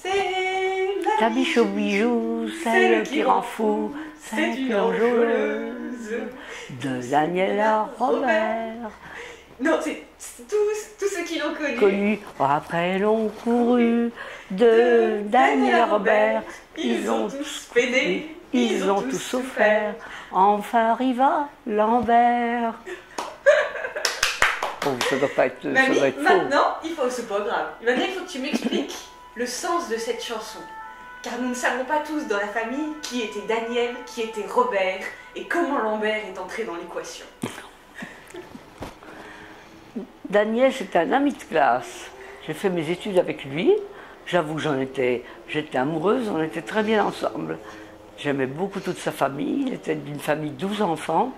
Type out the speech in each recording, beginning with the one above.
C'est La biche au bijou, celle qui rend fou, c'est une enjôleuse. de Daniel à Robert. Non, c'est tous ceux qui l'ont connu. Connu, après l'ont couru, de Daniel à Robert. Ils ont tous peiné, ils ont tous souffert. Enfin arriva Lambert. Oh, ça doit pas être, Mamie, ça doit être faux. maintenant, c'est pas grave. Maintenant, il faut que tu m'expliques le sens de cette chanson. Car nous ne savons pas tous dans la famille qui était Daniel, qui était Robert, et comment Lambert est entré dans l'équation. Daniel, c'était un ami de classe. J'ai fait mes études avec lui. J'avoue que j'étais amoureuse, on était très bien ensemble. J'aimais beaucoup toute sa famille. Il était d'une famille de 12 enfants.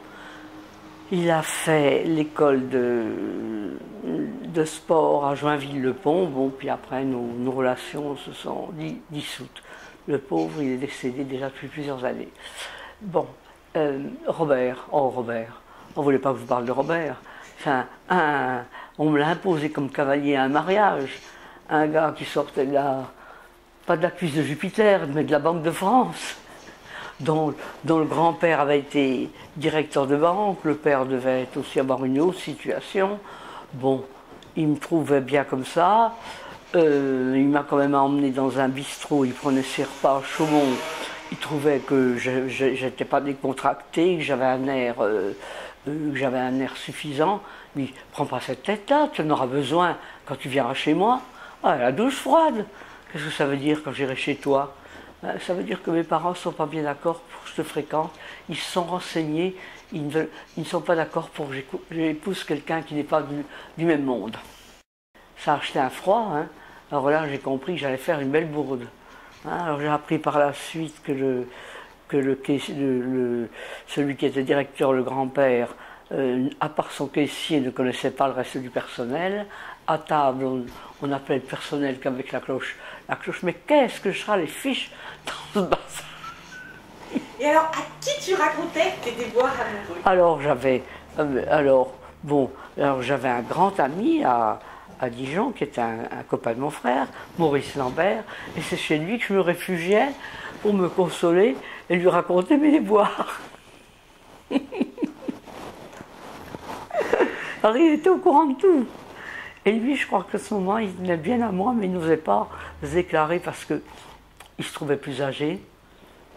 Il a fait l'école de sport à Joinville-le-Pont. Bon, puis après, nos relations se sont dissoutes. Le pauvre, il est décédé déjà depuis plusieurs années. Bon, Robert, on ne voulait pas que je vous parle de Robert. Enfin, on me l'a imposé comme cavalier à un mariage. Un gars qui sortait de pas de la cuisse de Jupiter, mais de la Banque de France, dont le grand-père avait été directeur de banque, le père devait aussi avoir une autre situation. Bon, il me trouvait bien comme ça. Il m'a quand même emmené dans un bistrot, il prenait ses repas à Chaumont. Il trouvait que je n'étais pas décontracté, que j'avais un air suffisant. Il dit, prends pas cette tête-là, tu en auras besoin quand tu viendras chez moi. Ah, la douche froide. Qu'est-ce que ça veut dire quand j'irai chez toi? Ça veut dire que mes parents ne sont pas bien d'accord pour que je te fréquente. Ils se sont renseignés, ils ne sont pas d'accord pour que j'épouse quelqu'un qui n'est pas du même monde. Ça a acheté un froid, hein. Alors là, j'ai compris que j'allais faire une belle bourde. Hein. Alors j'ai appris par la suite que celui qui était directeur, le grand-père, à part son caissier, ne connaissait pas le reste du personnel. À table, on appelait le personnel qu'avec la cloche. La cloche, mais qu'est-ce que je serai les fiches dans ce bassin? Et alors, à qui tu racontais tes déboires amoureux? Alors j'avais un grand ami à Dijon, qui était un copain de mon frère, Maurice Lambert, et c'est chez lui que je me réfugiais pour me consoler et lui raconter mes déboires. Alors il était au courant de tout. Et lui, je crois qu'à ce moment, il tenait bien à moi, mais il n'osait pas se déclarer parce qu'il se trouvait plus âgé.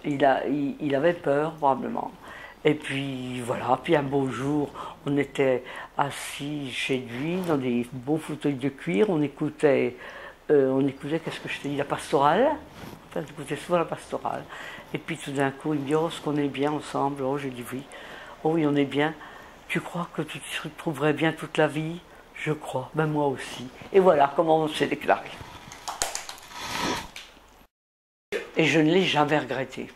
Il avait peur, probablement. Et puis voilà, puis un beau jour, on était assis chez lui dans des beaux fauteuils de cuir, on écoutait, qu'est-ce que je t'ai dit, la pastorale. Enfin, j'écoutais souvent la pastorale. Et puis tout d'un coup, il me dit, oh, est-ce qu'on est bien ensemble? Oh, j'ai dit oui. Oh oui, on est bien. Tu crois que tu te trouverais bien toute la vie? Je crois, ben moi aussi. Et voilà comment on s'est déclaré. Et je ne l'ai jamais regretté.